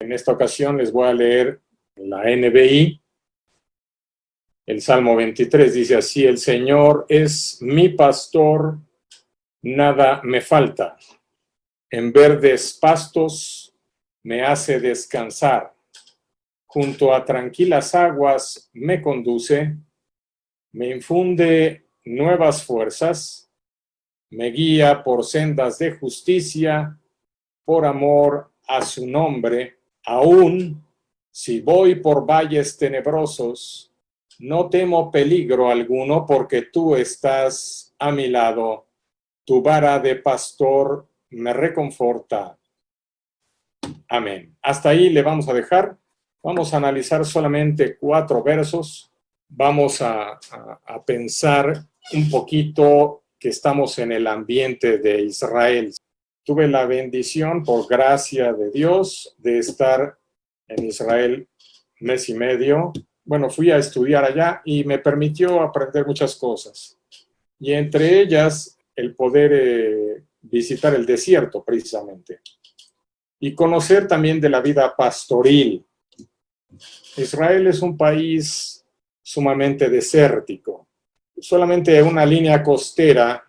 En esta ocasión les voy a leer la NBI. El Salmo 23 dice así: el Señor es mi pastor, nada me falta. En verdes pastos me hace descansar. Junto a tranquilas aguas me conduce, me infunde nuevas fuerzas, me guía por sendas de justicia, por amor a su nombre. Aún si voy por valles tenebrosos, no temo peligro alguno, porque tú estás a mi lado. Tu vara de pastor me reconforta. Amén. Hasta ahí le vamos a dejar. Vamos a analizar solamente 4 versos. Vamos a pensar un poquito que estamos en el ambiente de Israel. Tuve la bendición, por gracia de Dios, de estar en Israel mes y medio. Bueno, fui a estudiar allá y me permitió aprender muchas cosas. Y entre ellas, el poder visitar el desierto, precisamente. Y conocer también de la vida pastoril. Israel es un país sumamente desértico. Solamente una línea costera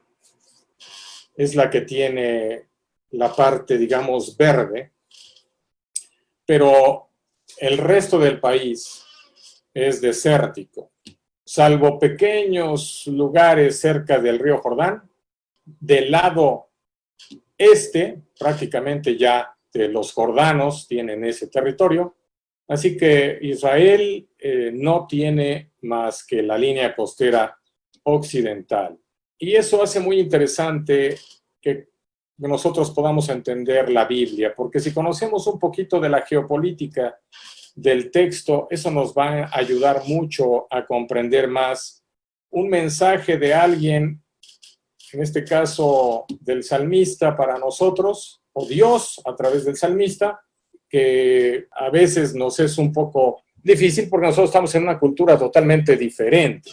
es la que tiene la parte, digamos, verde, pero el resto del país es desértico, salvo pequeños lugares cerca del río Jordán. Del lado este, prácticamente ya los jordanos tienen ese territorio, así que Israel no tiene más que la línea costera occidental. Y eso hace muy interesante que nosotros podamos entender la Biblia, porque si conocemos un poquito de la geopolítica del texto, eso nos va a ayudar mucho a comprender más un mensaje de alguien, en este caso del salmista para nosotros, o Dios a través del salmista, que a veces nos es un poco difícil porque nosotros estamos en una cultura totalmente diferente.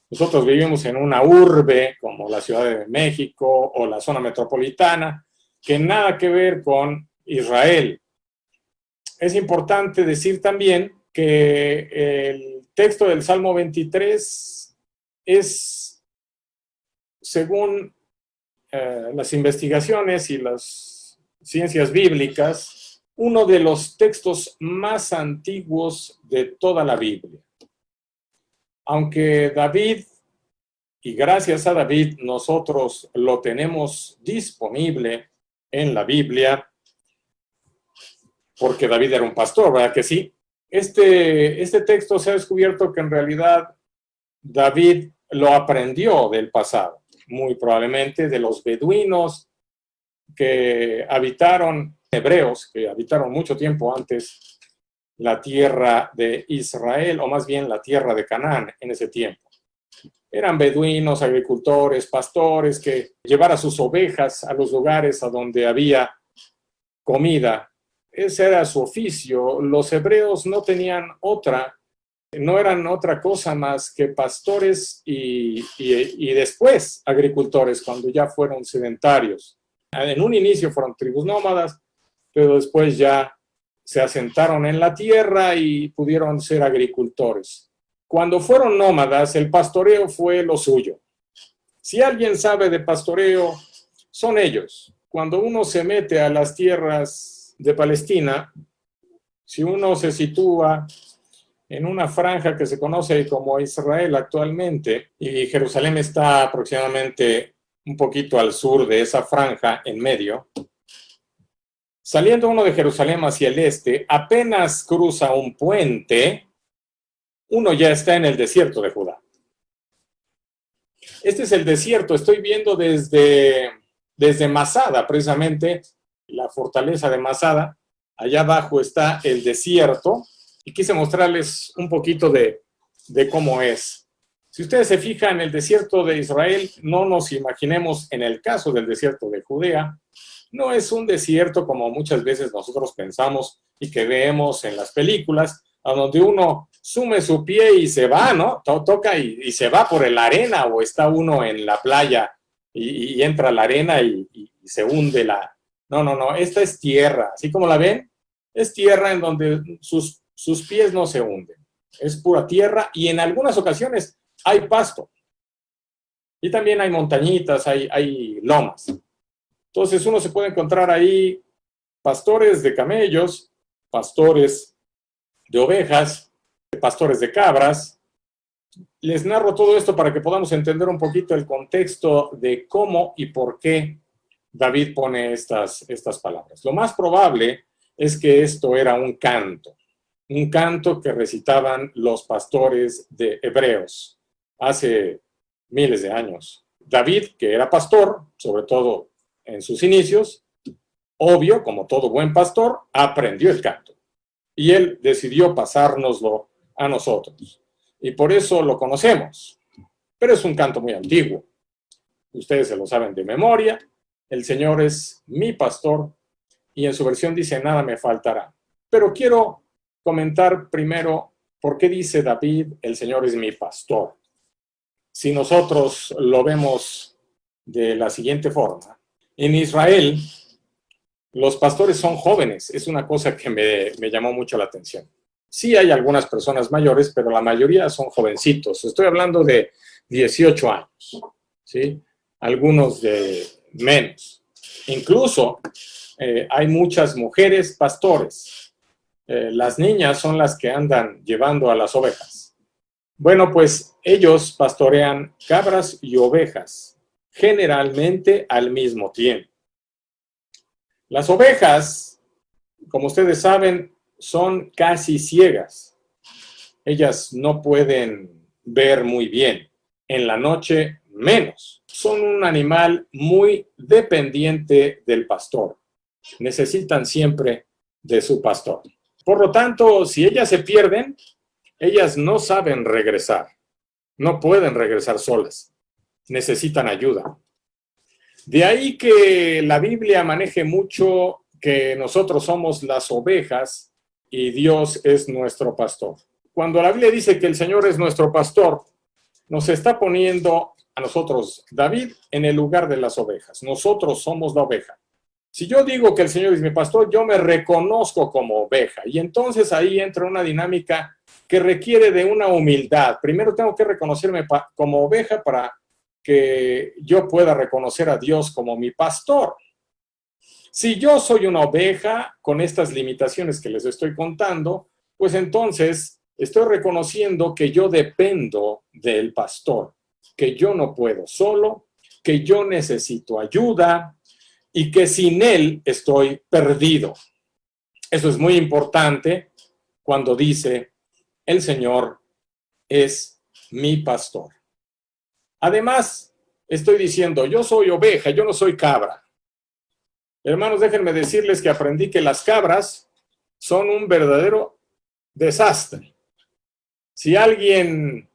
Nosotros vivimos en una urbe como la Ciudad de México o la zona metropolitana, que nada que ver con Israel. Es importante decir también que el texto del Salmo 23 es, según las investigaciones y las ciencias bíblicas, uno de los textos más antiguos de toda la Biblia. Aunque David, y gracias a David, nosotros lo tenemos disponible en la Biblia, porque David era un pastor, ¿verdad que sí? Este texto se ha descubierto que en realidad David lo aprendió del pasado, muy probablemente de los beduinos que habitaron, hebreos, que habitaron mucho tiempo antes la tierra de Israel, o más bien la tierra de Canaán en ese tiempo. Eran beduinos, agricultores, pastores, que llevaban sus ovejas a los lugares a donde había comida. Ese era su oficio. Los hebreos no tenían no eran otra cosa más que pastores y después agricultores, cuando ya fueron sedentarios. En un inicio fueron tribus nómadas, pero después ya se asentaron en la tierra y pudieron ser agricultores. Cuando fueron nómadas, el pastoreo fue lo suyo. Si alguien sabe de pastoreo, son ellos. Cuando uno se mete a las tierras de Palestina, si uno se sitúa en una franja que se conoce como Israel actualmente, y Jerusalén está aproximadamente un poquito al sur de esa franja, en medio, saliendo uno de Jerusalén hacia el este, apenas cruza un puente, uno ya está en el desierto de Judá. Este es el desierto, estoy viendo desde Masada, precisamente, la fortaleza de Masada. Allá abajo está el desierto, y quise mostrarles un poquito de cómo es. Si ustedes se fijan, el desierto de Israel, no nos imaginemos en el caso del desierto de Judea, no es un desierto como muchas veces nosotros pensamos y que vemos en las películas, a donde uno sume su pie y se va, ¿no? Toca y se va por la arena, o está uno en la playa y entra la arena y se hunde la... No, esta es tierra, así como la ven, Es tierra en donde sus pies no se hunden. Es pura tierra y en algunas ocasiones hay pasto. Y también hay montañitas, hay lomas. Entonces uno se puede encontrar ahí pastores de camellos, pastores de ovejas, pastores de cabras. Les narro todo esto para que podamos entender un poquito el contexto de cómo y por qué David pone estas palabras. Lo más probable es que esto era un canto que recitaban los pastores de hebreos hace miles de años. David, que era pastor, sobre todo en sus inicios, obvio, como todo buen pastor, aprendió el canto. Y él decidió pasárnoslo a nosotros. Y por eso lo conocemos. Pero es un canto muy antiguo. Ustedes se lo saben de memoria. El Señor es mi pastor. Y en su versión dice, nada me faltará. Pero quiero comentar primero por qué dice David, el Señor es mi pastor. Si nosotros lo vemos de la siguiente forma. En Israel, los pastores son jóvenes. Es una cosa que me llamó mucho la atención. Sí hay algunas personas mayores, pero la mayoría son jovencitos. Estoy hablando de 18 años, ¿sí? Algunos de menos. Incluso hay muchas mujeres pastores. Las niñas son las que andan llevando a las ovejas. Bueno, pues ellos pastorean cabras y ovejas, generalmente al mismo tiempo. Las ovejas, como ustedes saben, son casi ciegas. Ellas no pueden ver muy bien. En la noche, menos. Son un animal muy dependiente del pastor. Necesitan siempre de su pastor. Por lo tanto, si ellas se pierden, ellas no saben regresar. No pueden regresar solas. Necesitan ayuda. De ahí que la Biblia maneje mucho que nosotros somos las ovejas y Dios es nuestro pastor. Cuando la Biblia dice que el Señor es nuestro pastor, nos está poniendo a nosotros, David, en el lugar de las ovejas. Nosotros somos la oveja. Si yo digo que el Señor es mi pastor, yo me reconozco como oveja. Y entonces ahí entra una dinámica que requiere de una humildad. Primero tengo que reconocerme como oveja para que yo pueda reconocer a Dios como mi pastor. Si yo soy una oveja con estas limitaciones que les estoy contando, pues entonces estoy reconociendo que yo dependo del pastor, que yo no puedo solo, que yo necesito ayuda y que sin él estoy perdido. Eso es muy importante cuando dice, el Señor es mi pastor. Además, estoy diciendo, yo soy oveja, yo no soy cabra. Hermanos, déjenme decirles que aprendí que las cabras son un verdadero desastre. Si alguien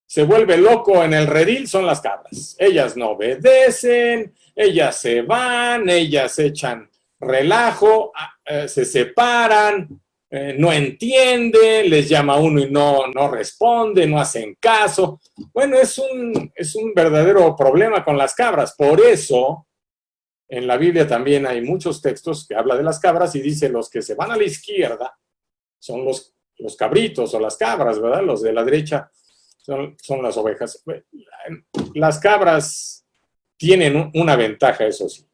se vuelve loco en el redil, son las cabras. Ellas no obedecen, ellas se van, ellas echan relajo, se separan, no entienden, les llama a uno y no responde, no hacen caso. Bueno, es un verdadero problema con las cabras. Por eso, en la Biblia también hay muchos textos que hablan de las cabras y dice los que se van a la izquierda son los cabritos o las cabras, ¿verdad? Los de la derecha son las ovejas. Las cabras tienen una ventaja, eso sí.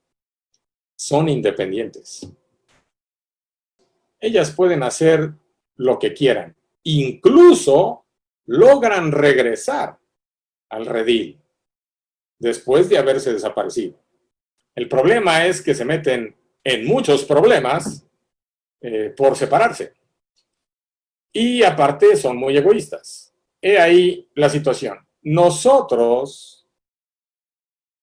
Son independientes. Ellas pueden hacer lo que quieran. Incluso logran regresar al redil después de haberse desaparecido. El problema es que se meten en muchos problemas por separarse. Y aparte son muy egoístas. He ahí la situación. Nosotros,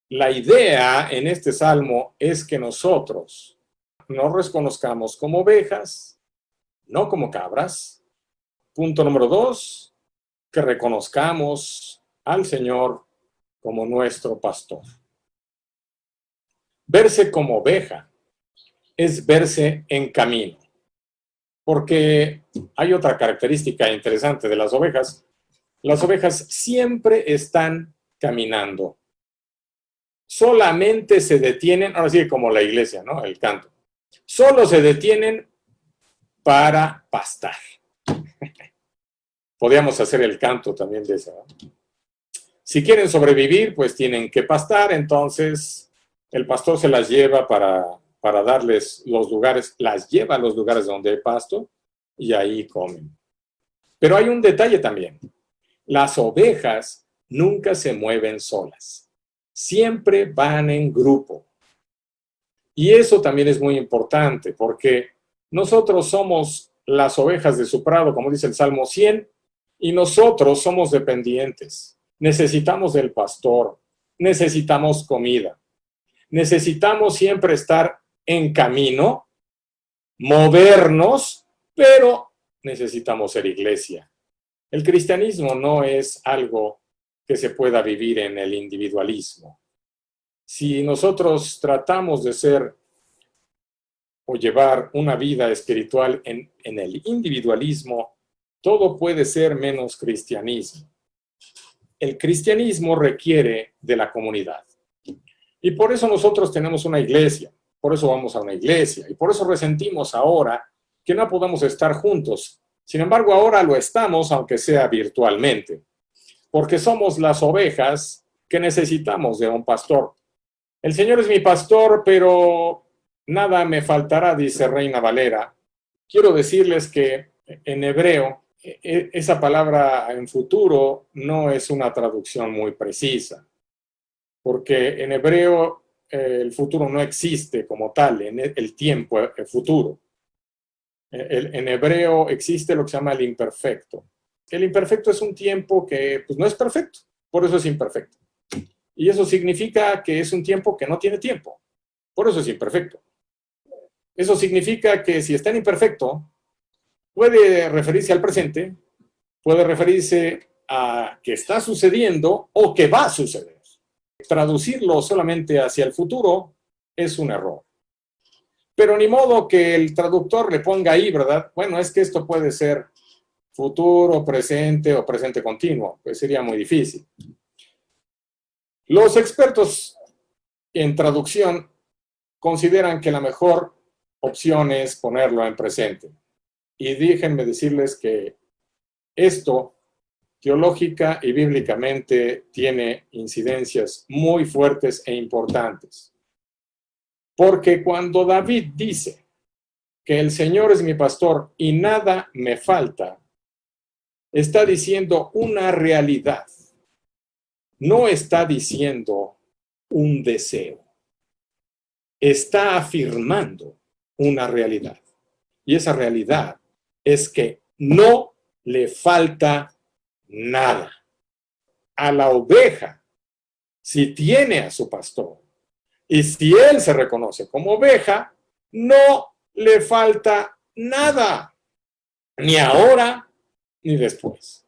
la idea en este salmo es que nosotros nos reconozcamos como ovejas, no como cabras. Punto número 2, que reconozcamos al Señor como nuestro pastor. Verse como oveja es verse en camino. Porque hay otra característica interesante de las ovejas. Las ovejas siempre están caminando. Solamente se detienen, ahora sí como la iglesia, ¿no? El canto. Solo se detienen para pastar. Podríamos hacer el canto también de eso, ¿no? Si quieren sobrevivir, pues tienen que pastar, entonces el pastor se las lleva para darles los lugares, las lleva a los lugares donde hay pasto y ahí comen. Pero hay un detalle también. Las ovejas nunca se mueven solas. Siempre van en grupo. Y eso también es muy importante porque nosotros somos las ovejas de su prado, como dice el Salmo 100, y nosotros somos dependientes. Necesitamos del pastor, necesitamos comida, necesitamos siempre estar en camino, movernos, pero necesitamos ser iglesia. El cristianismo no es algo que se pueda vivir en el individualismo. Si nosotros tratamos de ser o llevar una vida espiritual en el individualismo, todo puede ser menos cristianismo. El cristianismo requiere de la comunidad. Y por eso nosotros tenemos una iglesia, por eso vamos a una iglesia, y por eso resentimos ahora que no podamos estar juntos. Sin embargo, ahora lo estamos, aunque sea virtualmente, porque somos las ovejas que necesitamos de un pastor. El Señor es mi pastor, pero nada me faltará, dice Reina Valera. Quiero decirles que en hebreo, esa palabra en futuro no es una traducción muy precisa, porque en hebreo el futuro no existe como tal, en el tiempo, el futuro. En hebreo existe lo que se llama el imperfecto. El imperfecto es un tiempo que pues, no es perfecto, por eso es imperfecto. Y eso significa que es un tiempo que no tiene tiempo, por eso es imperfecto. Eso significa que si está en imperfecto, puede referirse al presente, puede referirse a que está sucediendo o que va a suceder. Traducirlo solamente hacia el futuro es un error. Pero ni modo que el traductor le ponga ahí, ¿verdad? Bueno, es que esto puede ser futuro, presente o presente continuo. Pues sería muy difícil. Los expertos en traducción consideran que la mejor opción es ponerlo en presente. Y déjenme decirles que esto, teológica y bíblicamente, tiene incidencias muy fuertes e importantes. Porque cuando David dice que el Señor es mi pastor y nada me falta, está diciendo una realidad. No está diciendo un deseo. Está afirmando una realidad. Y esa realidad es que no le falta nada. A la oveja, si tiene a su pastor, y si él se reconoce como oveja, no le falta nada, ni ahora ni después.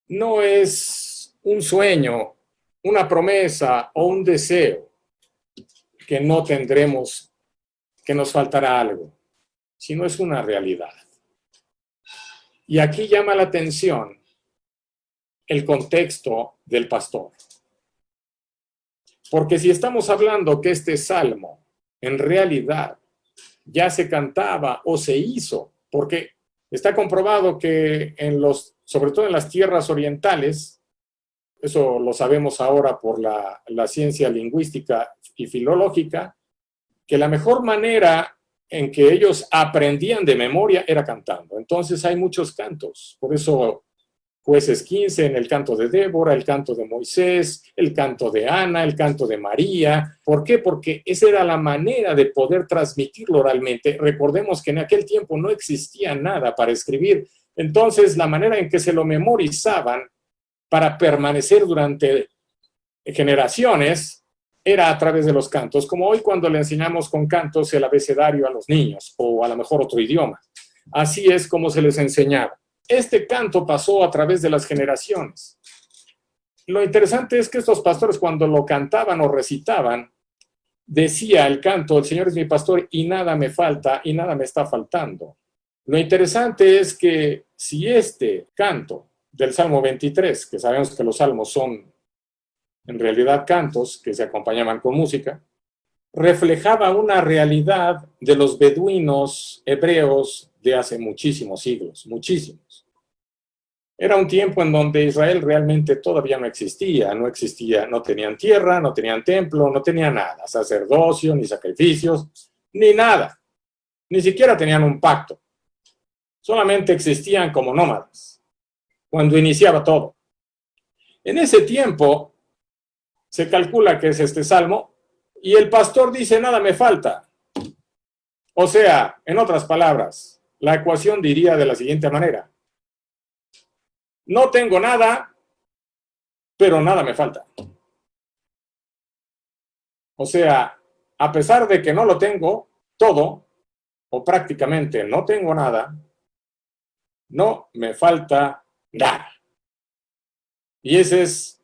No es un sueño, una promesa o un deseo que no tendremos, que nos faltará algo, sino es una realidad. Y aquí llama la atención el contexto del pastor. Porque si estamos hablando que este salmo en realidad ya se cantaba o se hizo, porque está comprobado que sobre todo en las tierras orientales, eso lo sabemos ahora por la ciencia lingüística y filológica, que la mejor manera en que ellos aprendían de memoria era cantando. Entonces hay muchos cantos, por eso Jueces 15, en el canto de Débora, el canto de Moisés, el canto de Ana, el canto de María. ¿Por qué? Porque esa era la manera de poder transmitirlo oralmente. Recordemos que en aquel tiempo no existía nada para escribir. Entonces, la manera en que se lo memorizaban para permanecer durante generaciones era a través de los cantos, como hoy cuando le enseñamos con cantos el abecedario a los niños, o a lo mejor otro idioma. Así es como se les enseñaba. Este canto pasó a través de las generaciones. Lo interesante es que estos pastores, cuando lo cantaban o recitaban, decía el canto, el Señor es mi pastor y nada me falta y nada me está faltando. Lo interesante es que si este canto del Salmo 23, que sabemos que los salmos son en realidad cantos que se acompañaban con música, reflejaba una realidad de los beduinos hebreos de hace muchísimos siglos, muchísimos. Era un tiempo en donde Israel realmente todavía no existía, no tenían tierra, no tenían templo, no tenían nada, sacerdocio, ni sacrificios, ni nada. Ni siquiera tenían un pacto. Solamente existían como nómadas, cuando iniciaba todo. En ese tiempo, se calcula que es este salmo, y el pastor dice, nada me falta. O sea, en otras palabras, la ecuación diría de la siguiente manera. No tengo nada, pero nada me falta. O sea, a pesar de que no lo tengo todo, o prácticamente no tengo nada, no me falta nada. Y esa es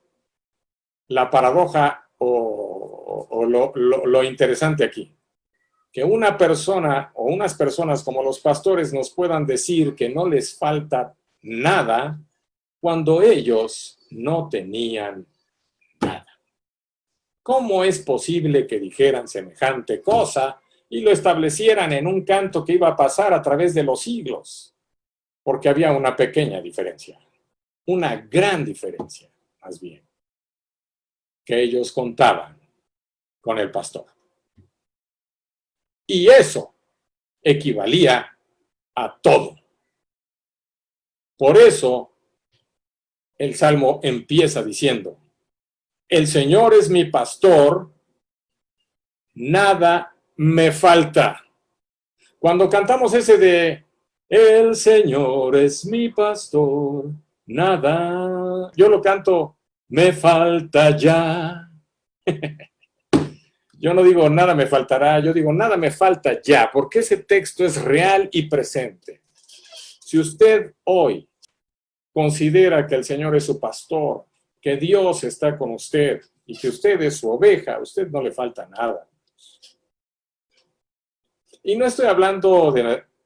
la paradoja o lo interesante aquí. Que una persona o unas personas como los pastores nos puedan decir que no les falta nada cuando ellos no tenían nada. ¿Cómo es posible que dijeran semejante cosa y lo establecieran en un canto que iba a pasar a través de los siglos? Porque había una pequeña diferencia, una gran diferencia, más bien, que ellos contaban con el pastor. Y eso equivalía a todo. Por eso, el Salmo empieza diciendo, el Señor es mi pastor, nada me falta. Cuando cantamos ese de, el Señor es mi pastor, nada, yo lo canto, me falta ya. Yo no digo nada me faltará, yo digo nada me falta ya, porque ese texto es real y presente. Si usted hoy considera que el Señor es su pastor, que Dios está con usted y que usted es su oveja, a usted no le falta nada. Y no estoy hablando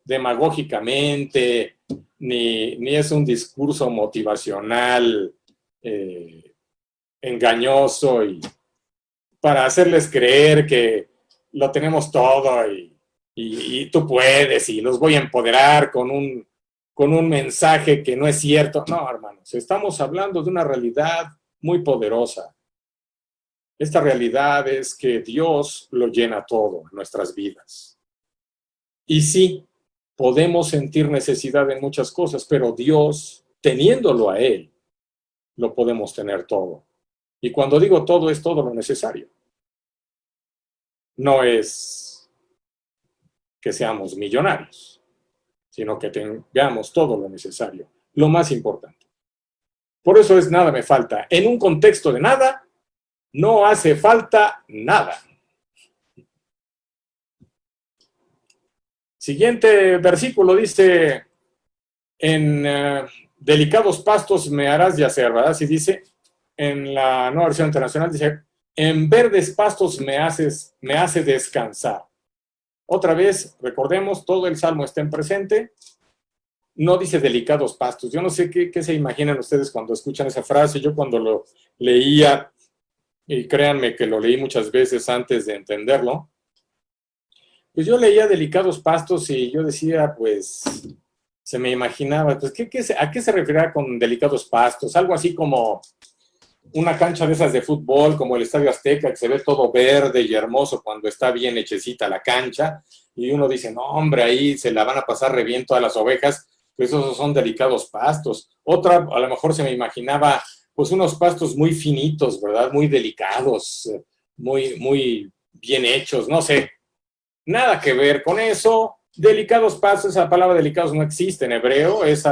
demagógicamente, ni es un discurso motivacional engañoso y para hacerles creer que lo tenemos todo y tú puedes y los voy a empoderar con un mensaje que no es cierto. No, hermanos, estamos hablando de una realidad muy poderosa. Esta realidad es que Dios lo llena todo en nuestras vidas. Y sí, podemos sentir necesidad en muchas cosas, pero Dios, teniéndolo a Él, lo podemos tener todo. Y cuando digo todo, es todo lo necesario. No es que seamos millonarios, sino que tengamos todo lo necesario, lo más importante. Por eso es nada me falta. En un contexto de nada, no hace falta nada. Siguiente versículo dice, en delicados pastos me harás yacer, ¿verdad? Así dice, en la Nueva Versión Internacional dice, en verdes pastos me hace descansar. Otra vez, recordemos, todo el Salmo está en presente, no dice delicados pastos. Yo no sé qué se imaginan ustedes cuando escuchan esa frase. Yo cuando lo leía, y créanme que lo leí muchas veces antes de entenderlo, pues yo leía delicados pastos y yo decía, pues, se me imaginaba, pues, ¿a qué se refería con delicados pastos? Algo así como una cancha de esas de fútbol, como el Estadio Azteca, que se ve todo verde y hermoso cuando está bien hechecita la cancha, y uno dice, no, hombre, ahí se la van a pasar re bien todas las ovejas, pues esos son delicados pastos. Otra, a lo mejor se me imaginaba, pues unos pastos muy finitos, ¿verdad? Muy delicados, muy bien hechos, no sé. Nada que ver con eso. Delicados pastos, esa palabra delicados no existe en hebreo, ese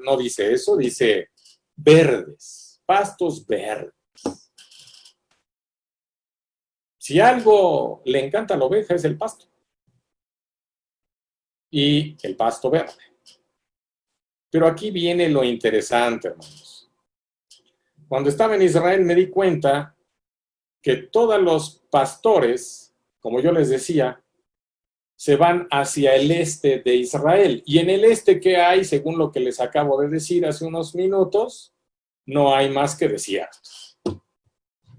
no dice eso, dice verdes, pastos verdes. Si algo le encanta a la oveja es el pasto. Y el pasto verde. Pero aquí viene lo interesante, hermanos. Cuando estaba en Israel me di cuenta que todos los pastores, como yo les decía, se van hacia el este de Israel. Y en el este, ¿qué hay? Según lo que les acabo de decir hace unos minutos, no hay más que desiertos.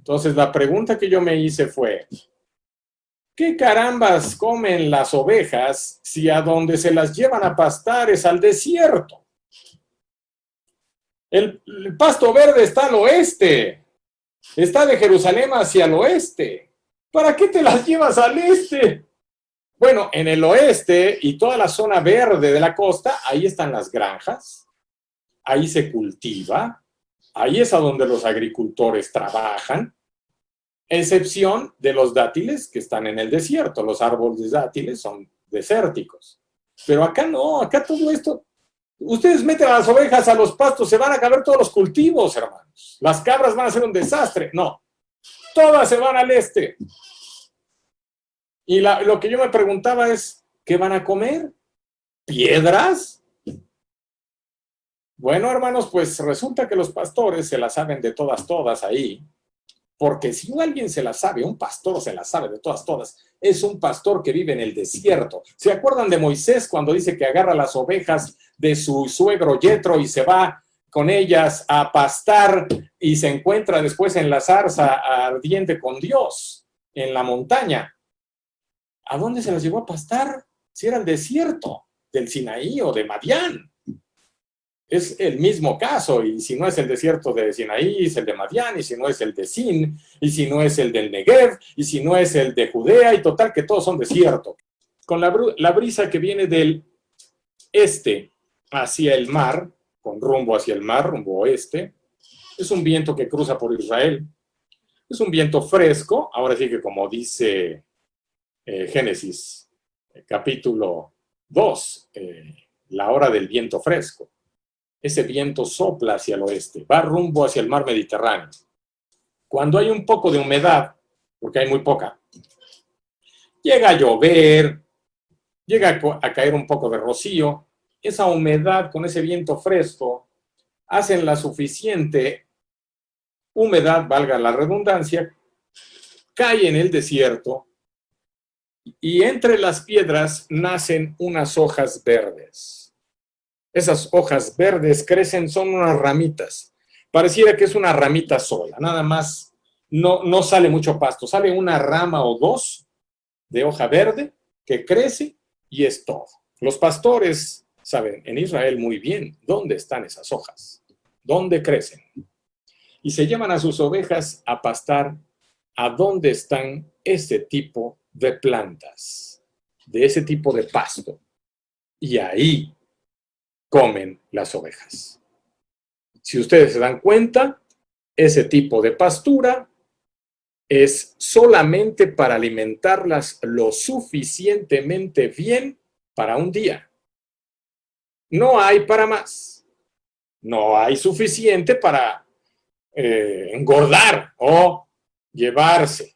Entonces la pregunta que yo me hice fue, ¿qué carambas comen las ovejas si a donde se las llevan a pastar es al desierto? El pasto verde está al oeste, está de Jerusalén hacia el oeste. ¿Para qué te las llevas al este? Bueno, en el oeste y toda la zona verde de la costa, ahí están las granjas, ahí se cultiva, ahí es a donde los agricultores trabajan, excepción de los dátiles que están en el desierto. Los árboles de dátiles son desérticos. Pero acá no, acá todo esto, ustedes meten a las ovejas a los pastos, se van a acabar todos los cultivos, hermanos. Las cabras van a ser un desastre. No, todas se van al este. Y lo que yo me preguntaba es, ¿qué van a comer? ¿Piedras? Bueno, hermanos, pues resulta que los pastores se las saben de todas ahí, porque si alguien se la sabe, un pastor se la sabe de todas, es un pastor que vive en el desierto. ¿Se acuerdan de Moisés cuando dice que agarra las ovejas de su suegro Yetro y se va con ellas a pastar y se encuentra después en la zarza ardiente con Dios, en la montaña? ¿A dónde se las llevó a pastar? Si era el desierto del Sinaí o de Madián. Es el mismo caso, y si no es el desierto de Sinaí, es el de Madián, y si no es el de Sin, y si no es el del Negev, y si no es el de Judea, y total que todos son desierto. Con la brisa que viene del este hacia el mar, con rumbo hacia el mar, rumbo oeste, es un viento que cruza por Israel. Es un viento fresco, ahora sí que como dice Génesis, capítulo 2, la hora del viento fresco. Ese viento sopla hacia el oeste, va rumbo hacia el mar Mediterráneo. Cuando hay un poco de humedad, porque hay muy poca, llega a llover, llega a caer un poco de rocío, esa humedad con ese viento fresco hacen la suficiente humedad, valga la redundancia, cae en el desierto y entre las piedras nacen unas hojas verdes. Esas hojas verdes crecen, son unas ramitas. Pareciera que es una ramita sola, nada más. No sale mucho pasto, sale una rama o dos de hoja verde que crece y es todo. Los pastores saben en Israel muy bien dónde están esas hojas, dónde crecen. Y se llevan a sus ovejas a pastar a dónde están ese tipo de plantas, de ese tipo de pasto. Y ahí comen las ovejas. Si ustedes se dan cuenta, ese tipo de pastura es solamente para alimentarlas lo suficientemente bien para un día. No hay para más. No hay suficiente para engordar o llevarse.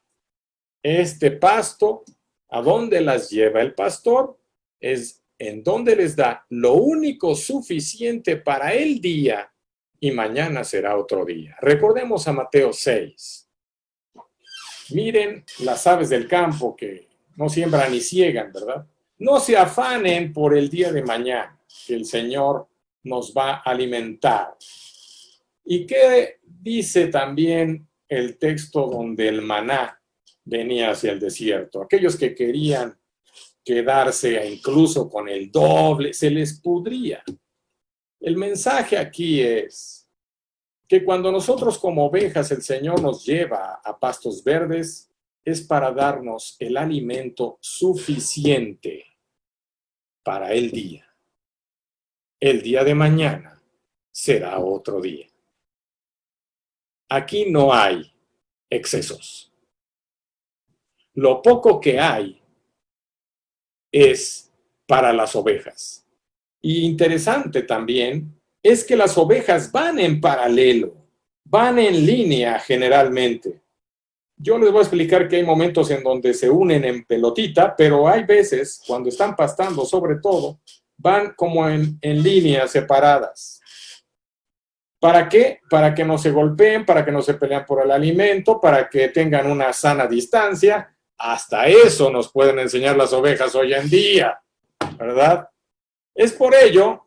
Este pasto, ¿a dónde las lleva el pastor? Es en donde les da lo único suficiente para el día y mañana será otro día. Recordemos a Mateo 6. Miren las aves del campo que no siembran ni ciegan, ¿verdad? No se afanen por el día de mañana, que el Señor nos va a alimentar. ¿Y qué dice también el texto donde el maná venía hacia el desierto? Aquellos que querían quedarse incluso con el doble, se les pudría. El mensaje aquí es que cuando nosotros como ovejas el Señor nos lleva a pastos verdes, es para darnos el alimento suficiente para el día. El día de mañana será otro día. Aquí no hay excesos. Lo poco que hay es para las ovejas. Y interesante también es que las ovejas van en paralelo, van en línea generalmente. Yo les voy a explicar que hay momentos en donde se unen en pelotita, pero hay veces, cuando están pastando sobre todo, van como en líneas separadas. ¿Para qué? Para que no se golpeen, para que no se peleen por el alimento, para que tengan una sana distancia. Hasta eso nos pueden enseñar las ovejas hoy en día, ¿verdad? Es por ello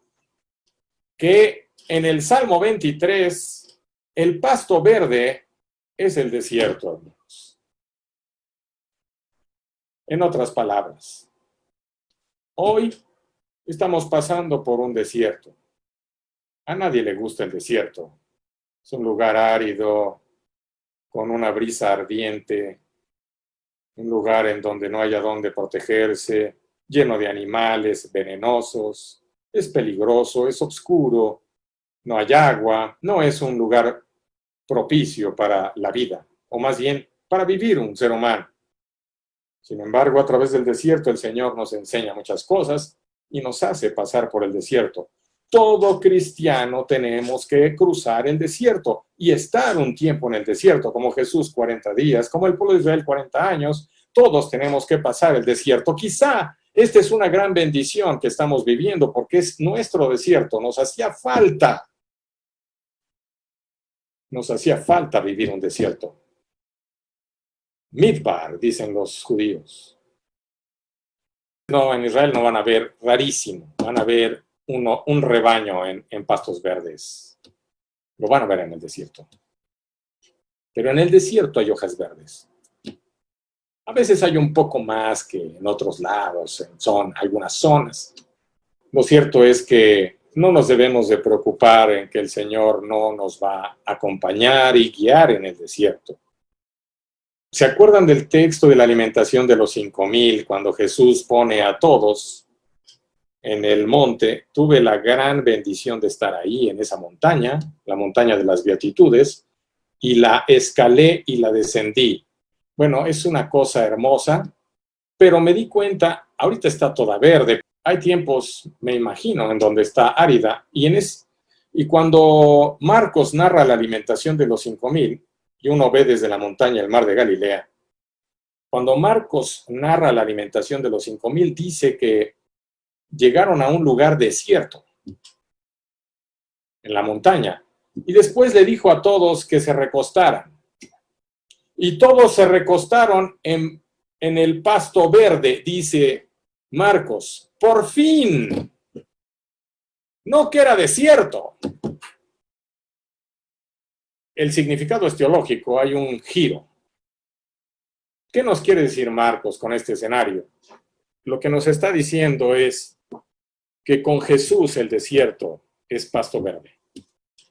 que en el Salmo 23, el pasto verde es el desierto, hermanos. En otras palabras, hoy estamos pasando por un desierto. A nadie le gusta el desierto. Es un lugar árido, con una brisa ardiente, un lugar en donde no haya dónde protegerse, lleno de animales venenosos, es peligroso, es oscuro, no hay agua, no es un lugar propicio para la vida, o más bien para vivir un ser humano. Sin embargo, a través del desierto el Señor nos enseña muchas cosas y nos hace pasar por el desierto. Todo cristiano tenemos que cruzar el desierto y estar un tiempo en el desierto, como Jesús 40 días, como el pueblo de Israel 40 años. Todos tenemos que pasar el desierto. Quizá esta es una gran bendición que estamos viviendo porque es nuestro desierto. Nos hacía falta vivir un desierto. Midbar, dicen los judíos. No, en Israel no van a ver, rarísimo, van a ver un rebaño en pastos verdes. Lo van a ver en el desierto. Pero en el desierto hay hojas verdes. A veces hay un poco más que en otros lados, son algunas zonas. Lo cierto es que no nos debemos de preocupar en que el Señor no nos va a acompañar y guiar en el desierto. ¿Se acuerdan del texto de la alimentación de los 5,000 cuando Jesús pone a todos en el monte? Tuve la gran bendición de estar ahí en esa montaña, la montaña de las Beatitudes, y la escalé y la descendí. Bueno, es una cosa hermosa, pero me di cuenta, ahorita está toda verde. Hay tiempos, me imagino, en donde está árida, y cuando Marcos narra la alimentación de los 5,000, y uno ve desde la montaña el mar de Galilea, cuando Marcos narra la alimentación de los 5,000, dice que llegaron a un lugar desierto, en la montaña, y después le dijo a todos que se recostaran. Y todos se recostaron en el pasto verde, dice Marcos. Por fin. No que era desierto. El significado es teológico, hay un giro. ¿Qué nos quiere decir Marcos con este escenario? Lo que nos está diciendo es que con Jesús el desierto es pasto verde.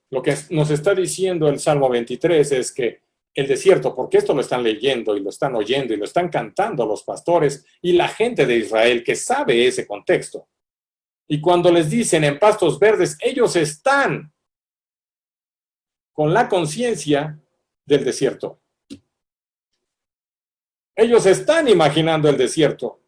Lo que nos está diciendo el Salmo 23 es que el desierto, porque esto lo están leyendo y lo están oyendo y lo están cantando los pastores y la gente de Israel que sabe ese contexto. Y cuando les dicen en pastos verdes, ellos están con la conciencia del desierto. Ellos están imaginando el desierto.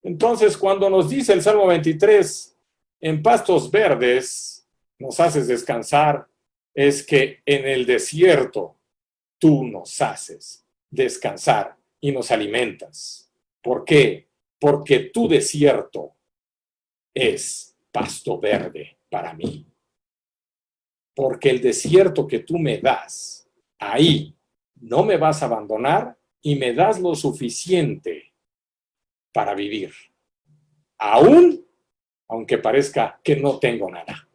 Entonces, cuando nos dice el Salmo 23, en pastos verdes nos haces descansar, es que en el desierto tú nos haces descansar y nos alimentas. ¿Por qué? Porque tu desierto es pasto verde para mí. Porque el desierto que tú me das, ahí no me vas a abandonar y me das lo suficiente para vivir. Aunque parezca que no tengo nada.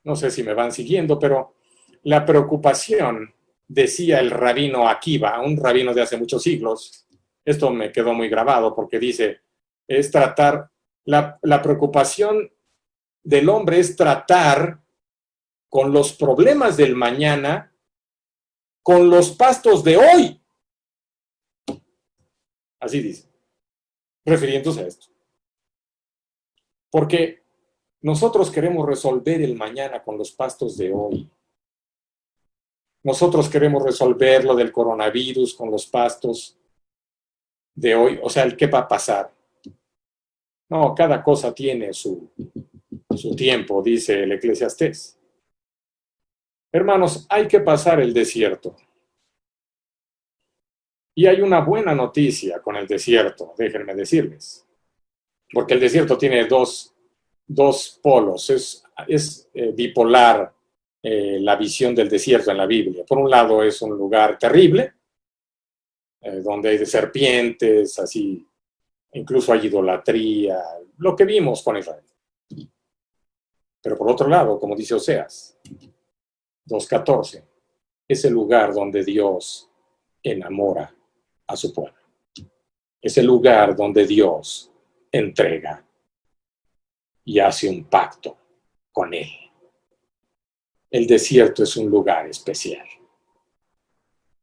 No sé si me van siguiendo, pero la preocupación, decía el rabino Akiva, un rabino de hace muchos siglos, esto me quedó muy grabado porque dice, es tratar, la preocupación del hombre es tratar con los problemas del mañana, con los pastos de hoy. Así dice, refiriéndose a esto. Porque nosotros queremos resolver el mañana con los pastos de hoy. Nosotros queremos resolver lo del coronavirus con los pastos de hoy. O sea, el qué va a pasar. No, cada cosa tiene su tiempo, dice el Eclesiastés. Hermanos, hay que pasar el desierto. Y hay una buena noticia con el desierto, déjenme decirles. Porque el desierto tiene dos polos. Es bipolar la visión del desierto en la Biblia. Por un lado es un lugar terrible, donde hay de serpientes, así, incluso hay idolatría, lo que vimos con Israel. Pero por otro lado, como dice Oseas 2:14, es el lugar donde Dios enamora a su pueblo. Es el lugar donde Dios entrega y hace un pacto con él. El desierto es un lugar especial.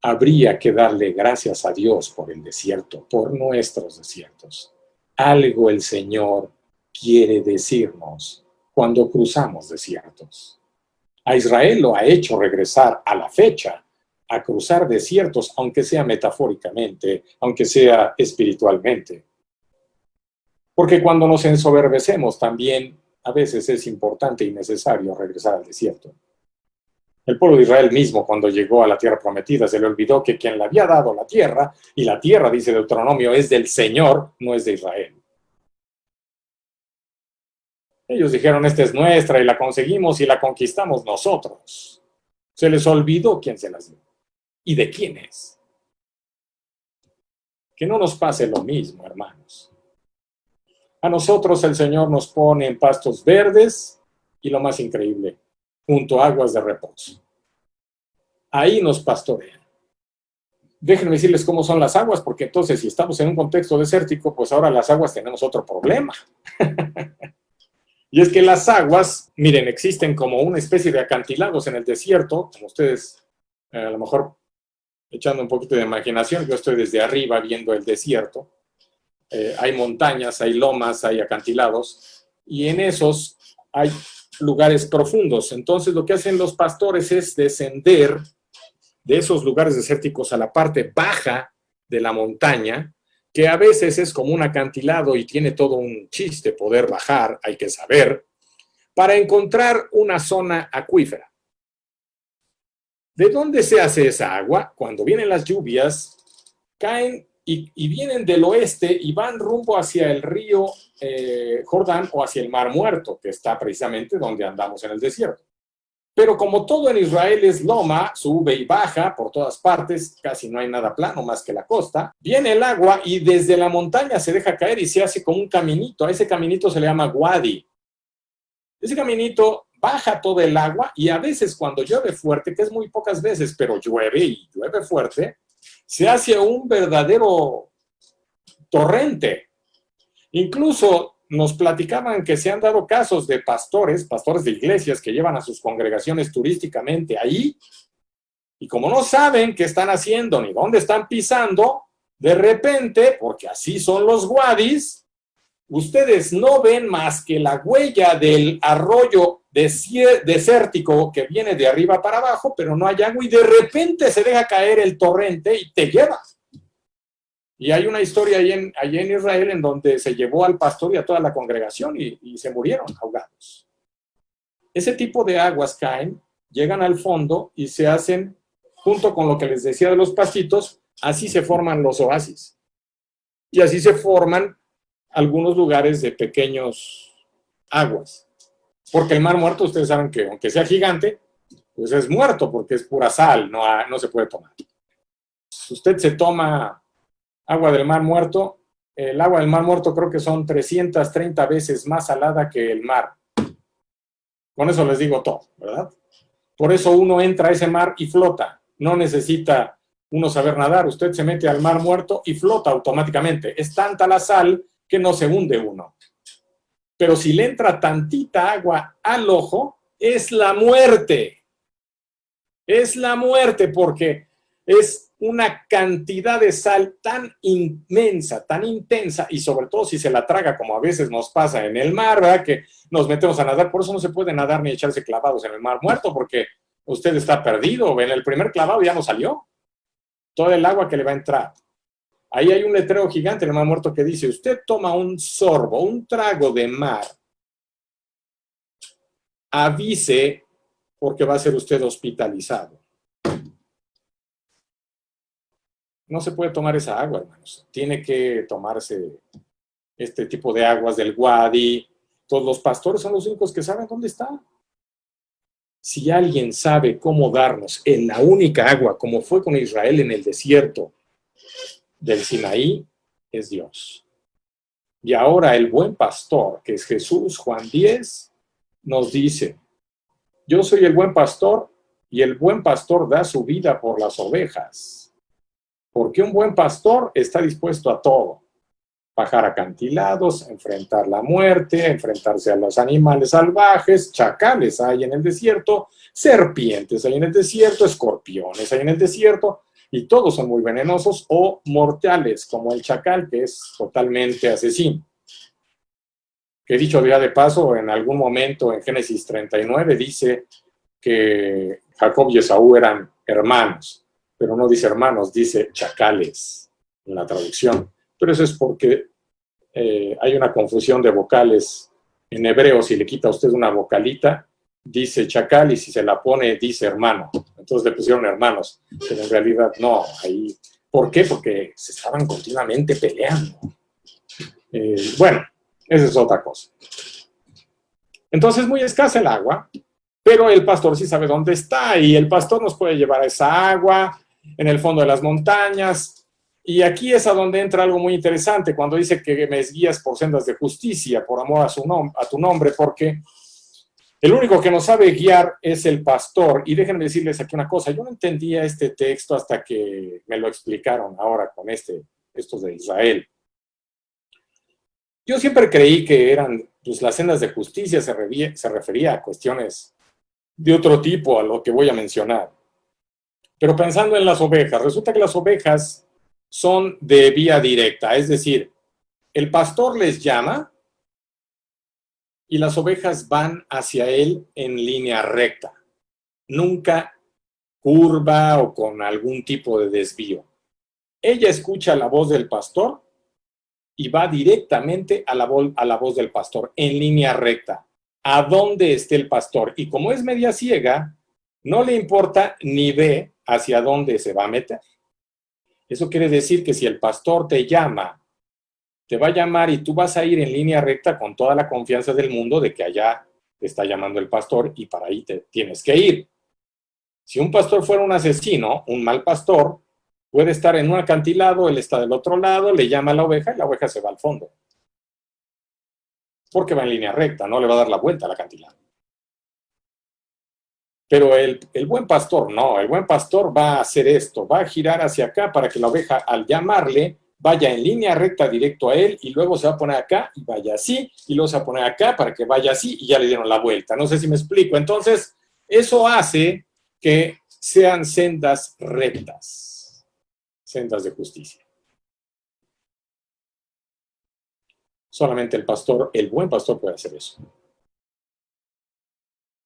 Habría que darle gracias a Dios por el desierto, por nuestros desiertos. Algo el Señor quiere decirnos cuando cruzamos desiertos. A Israel lo ha hecho regresar a la fecha, a cruzar desiertos, aunque sea metafóricamente, aunque sea espiritualmente. Porque cuando nos ensoberbecemos también a veces es importante y necesario regresar al desierto. El pueblo de Israel mismo, cuando llegó a la tierra prometida, se le olvidó que quien le había dado la tierra, y la tierra, dice Deuteronomio, es del Señor, no es de Israel. Ellos dijeron, esta es nuestra, y la conseguimos y la conquistamos nosotros. Se les olvidó quién se las dio y de quién es. Que no nos pase lo mismo, hermanos. A nosotros el Señor nos pone en pastos verdes y lo más increíble, junto a aguas de reposo. Ahí nos pastorean. Déjenme decirles cómo son las aguas, porque entonces si estamos en un contexto desértico, pues ahora las aguas tenemos otro problema. Y es que las aguas, miren, existen como una especie de acantilados en el desierto, como ustedes a lo mejor echando un poquito de imaginación, yo estoy desde arriba viendo el desierto. Hay montañas, hay lomas, hay acantilados, y en esos hay lugares profundos. Entonces lo que hacen los pastores es descender de esos lugares desérticos a la parte baja de la montaña, que a veces es como un acantilado y tiene todo un chiste poder bajar, hay que saber, para encontrar una zona acuífera. ¿De dónde se hace esa agua? Cuando vienen las lluvias, caen y vienen del oeste y van rumbo hacia el río Jordán o hacia el Mar Muerto, que está precisamente donde andamos en el desierto. Pero como todo en Israel es loma, sube y baja por todas partes, casi no hay nada plano más que la costa, viene el agua y desde la montaña se deja caer y se hace como un caminito. A ese caminito se le llama wadi. Ese caminito baja todo el agua y a veces cuando llueve fuerte, que es muy pocas veces, pero llueve y llueve fuerte, se hace un verdadero torrente. Incluso nos platicaban que se han dado casos de pastores de iglesias que llevan a sus congregaciones turísticamente ahí, y como no saben qué están haciendo ni dónde están pisando, de repente, porque así son los wadis, ustedes no ven más que la huella del arroyo desértico que viene de arriba para abajo, pero no hay agua y de repente se deja caer el torrente y te lleva. Y hay una historia allí en Israel en donde se llevó al pastor y a toda la congregación y se murieron ahogados. Ese tipo de aguas caen, llegan al fondo y se hacen, junto con lo que les decía de los pastitos, así se forman los oasis. Y así se forman algunos lugares de pequeños aguas. Porque el Mar Muerto, ustedes saben que aunque sea gigante, pues es muerto porque es pura sal, no se puede tomar. Si usted se toma agua del Mar Muerto, el agua del Mar Muerto creo que son 330 veces más salada que el mar. Con eso les digo todo, ¿verdad? Por eso uno entra a ese mar y flota. No necesita uno saber nadar. Usted se mete al Mar Muerto y flota automáticamente. Es tanta la sal que no se hunde uno. Pero si le entra tantita agua al ojo, es la muerte. Es la muerte porque es una cantidad de sal tan inmensa, tan intensa, y sobre todo si se la traga, como a veces nos pasa en el mar, ¿verdad? Que nos metemos a nadar. Por eso no se puede nadar ni echarse clavados en el Mar Muerto, porque usted está perdido. En el primer clavado ya no salió todo el agua que le va a entrar. Ahí hay un letrero gigante en el Mar Muerto que dice, usted toma un sorbo, un trago de mar, avise porque va a ser usted hospitalizado. No se puede tomar esa agua, hermanos. Tiene que tomarse este tipo de aguas del Wadi. Todos los pastores son los únicos que saben dónde está. Si alguien sabe cómo darnos en la única agua, como fue con Israel en el desierto del Sinaí, es Dios. Y ahora el buen pastor, que es Jesús, Juan 10, nos dice, yo soy el buen pastor y el buen pastor da su vida por las ovejas. Porque un buen pastor está dispuesto a todo. Bajar acantilados, enfrentar la muerte, enfrentarse a los animales salvajes, chacales hay en el desierto, serpientes hay en el desierto, escorpiones hay en el desierto, y todos son muy venenosos o mortales, como el chacal, que es totalmente asesino. Que dicho ya de paso, en algún momento en Génesis 39 dice que Jacob y Esaú eran hermanos, pero no dice hermanos, dice chacales en la traducción. Pero eso es porque hay una confusión de vocales en hebreo. Si le quita a usted una vocalita, dice chacal, y si se la pone, dice hermano. Entonces le pusieron hermanos, pero en realidad no. Ahí, ¿por qué? Porque se estaban continuamente peleando. Bueno, esa es otra cosa. Entonces es muy escasa el agua, pero el pastor sí sabe dónde está, y el pastor nos puede llevar a esa agua en el fondo de las montañas. Y aquí es a donde entra algo muy interesante, cuando dice que me guías por sendas de justicia, por amor a tu nombre, porque el único que nos sabe guiar es el pastor. Y déjenme decirles aquí una cosa, yo no entendía este texto hasta que me lo explicaron ahora con estos de Israel. Yo siempre creí que eran, pues, las sendas de justicia se refería a cuestiones de otro tipo, a lo que voy a mencionar. Pero pensando en las ovejas, resulta que las ovejas son de vía directa, es decir, el pastor les llama y las ovejas van hacia él en línea recta, nunca curva o con algún tipo de desvío. Ella escucha la voz del pastor y va directamente a la voz del pastor, en línea recta, a donde esté el pastor. Y como es media ciega, no le importa ni ve hacia dónde se va a meter. Eso quiere decir que si el pastor te llama, te va a llamar y tú vas a ir en línea recta con toda la confianza del mundo de que allá te está llamando el pastor y para ahí te tienes que ir. Si un pastor fuera un asesino, un mal pastor, puede estar en un acantilado, él está del otro lado, le llama a la oveja y la oveja se va al fondo. Porque va en línea recta, no le va a dar la vuelta al acantilado. Pero el buen pastor no, el buen pastor va a hacer esto, va a girar hacia acá para que la oveja al llamarle vaya en línea recta directo a él y luego se va a poner acá y vaya así y luego se va a poner acá para que vaya así y ya le dieron la vuelta. No sé si me explico. Entonces, eso hace que sean sendas rectas, sendas de justicia. Solamente el pastor, el buen pastor puede hacer eso.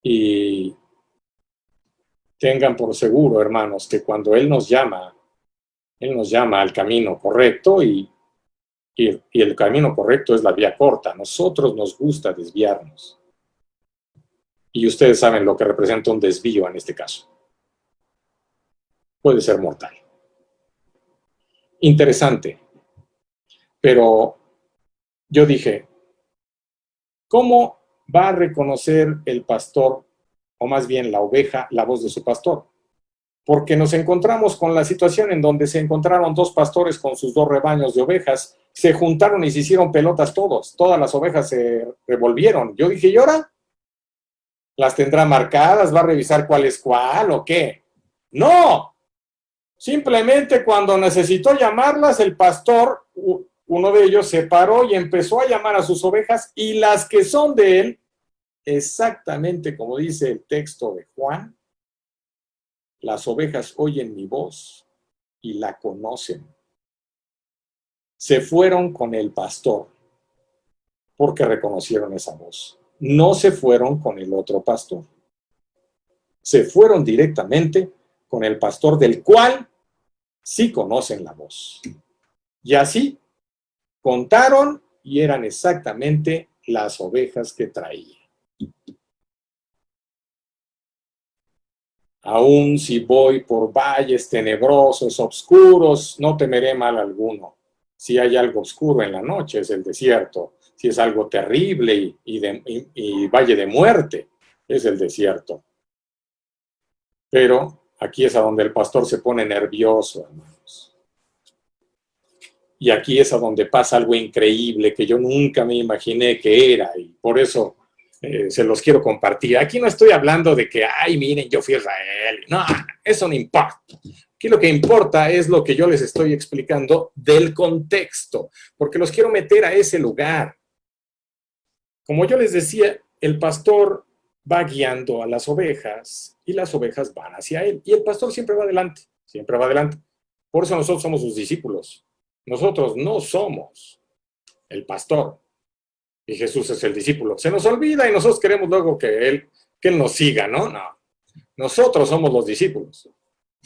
Y tengan por seguro, hermanos, que cuando Él nos llama al camino correcto y el camino correcto es la vía corta. Nosotros nos gusta desviarnos. Y ustedes saben lo que representa un desvío en este caso. Puede ser mortal. Interesante. Pero yo dije, ¿cómo va a reconocer el pastor, o más bien la oveja, la voz de su pastor? Porque nos encontramos con la situación en donde se encontraron dos pastores con sus dos rebaños de ovejas, se juntaron y se hicieron pelotas todas las ovejas se revolvieron. Yo dije, ¿y ahora? ¿Las tendrá marcadas? ¿Va a revisar cuál es cuál o qué? ¡No! Simplemente cuando necesitó llamarlas, el pastor, uno de ellos, se paró y empezó a llamar a sus ovejas, y las que son de él, exactamente como dice el texto de Juan, las ovejas oyen mi voz y la conocen. Se fueron con el pastor porque reconocieron esa voz. No se fueron con el otro pastor. Se fueron directamente con el pastor del cual sí conocen la voz. Y así contaron y eran exactamente las ovejas que traía. Aún si voy por valles tenebrosos, oscuros, no temeré mal alguno. Si hay algo oscuro en la noche, es el desierto. Si es algo terrible y valle de muerte, es el desierto. Pero aquí es a donde el pastor se pone nervioso, hermanos. Y aquí es a donde pasa algo increíble que yo nunca me imaginé que era. Y por eso se los quiero compartir. Aquí no estoy hablando de que, ay, miren, yo fui a Israel. No, eso no importa. Aquí lo que importa es lo que yo les estoy explicando del contexto, porque los quiero meter a ese lugar. Como yo les decía, el pastor va guiando a las ovejas y las ovejas van hacia él. Y el pastor siempre va adelante, siempre va adelante. Por eso nosotros somos sus discípulos. Nosotros no somos el pastor. Y Jesús es el discípulo. Se nos olvida y nosotros queremos luego que Él nos siga, ¿no? No. Nosotros somos los discípulos.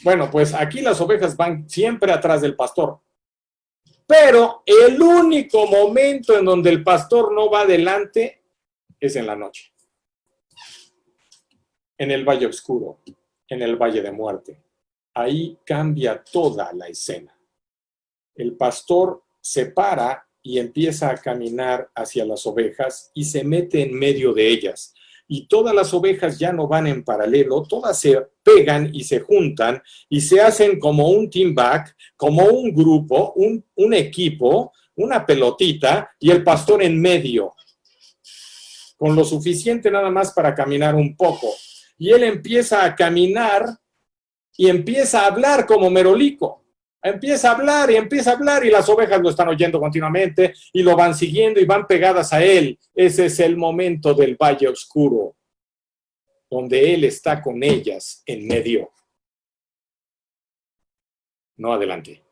Bueno, pues aquí las ovejas van siempre atrás del pastor. Pero el único momento en donde el pastor no va adelante es en la noche. En el valle oscuro, en el valle de muerte. Ahí cambia toda la escena. El pastor se para y empieza a caminar hacia las ovejas y se mete en medio de ellas. Y todas las ovejas ya no van en paralelo, todas se pegan y se juntan y se hacen como un team back, como un grupo, un equipo, una pelotita y el pastor en medio, con lo suficiente nada más para caminar un poco. Y él empieza a caminar y empieza a hablar como merolico. Empieza a hablar y las ovejas lo están oyendo continuamente y lo van siguiendo y van pegadas a él. Ese es el momento del valle oscuro, donde él está con ellas en medio. No adelante.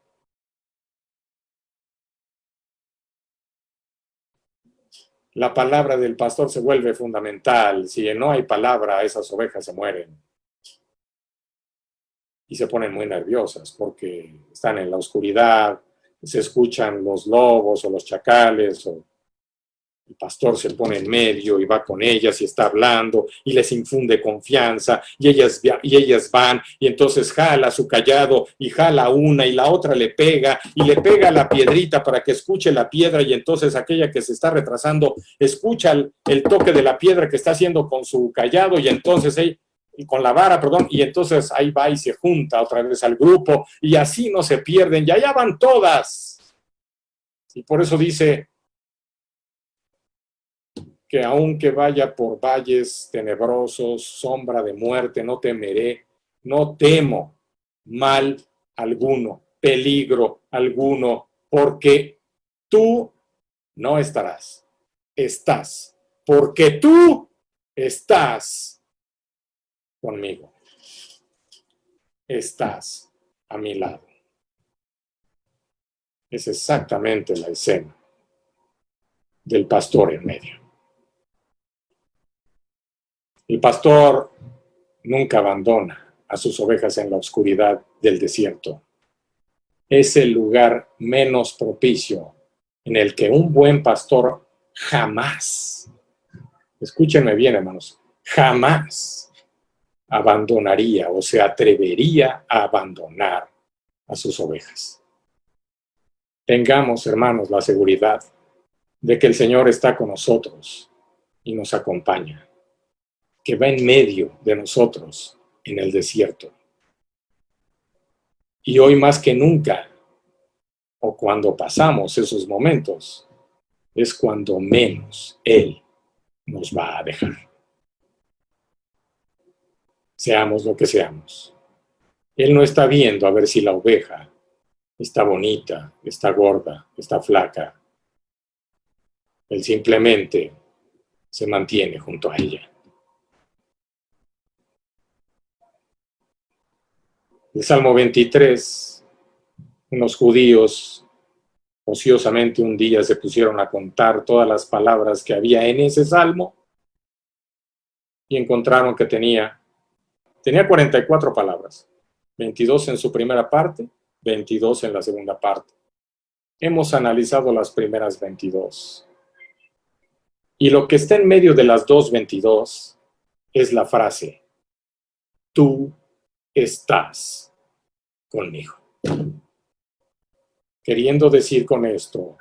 La palabra del pastor se vuelve fundamental. Si no hay palabra, esas ovejas se mueren. Y se ponen muy nerviosas porque están en la oscuridad, se escuchan los lobos o los chacales, o el pastor se pone en medio y va con ellas y está hablando y les infunde confianza y ellas van y entonces jala su cayado y jala una y la otra le pega y le pega la piedrita para que escuche la piedra y entonces aquella que se está retrasando escucha el toque de la piedra que está haciendo con su cayado y entonces con la vara, perdón, y entonces ahí va y se junta otra vez al grupo y así no se pierden y allá van todas. Y por eso dice que aunque vaya por valles tenebrosos, sombra de muerte, no temeré, no temo mal alguno, peligro alguno, porque tú no estarás, estás, porque tú estás conmigo, estás a mi lado. Es exactamente la escena del pastor en medio. El pastor nunca abandona a sus ovejas en la oscuridad del desierto. Es el lugar menos propicio en el que un buen pastor jamás, escúchenme bien, hermanos, jamás abandonaría o se atrevería a abandonar a sus ovejas. Tengamos, hermanos, la seguridad de que el Señor está con nosotros y nos acompaña, que va en medio de nosotros en el desierto. Y hoy más que nunca, o cuando pasamos esos momentos, es cuando menos Él nos va a dejar. Seamos lo que seamos. Él no está viendo a ver si la oveja está bonita, está gorda, está flaca. Él simplemente se mantiene junto a ella. El Salmo 23, unos judíos ociosamente un día se pusieron a contar todas las palabras que había en ese salmo y encontraron que tenía 44 palabras, 22 en su primera parte, 22 en la segunda parte. Hemos analizado las primeras 22. Y lo que está en medio de las dos 22 es la frase, tú estás conmigo. Queriendo decir con esto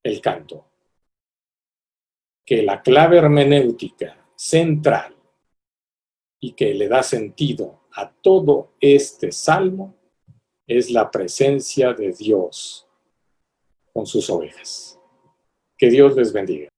el canto, que la clave hermenéutica central y que le da sentido a todo este salmo es la presencia de Dios con sus ovejas. Que Dios les bendiga.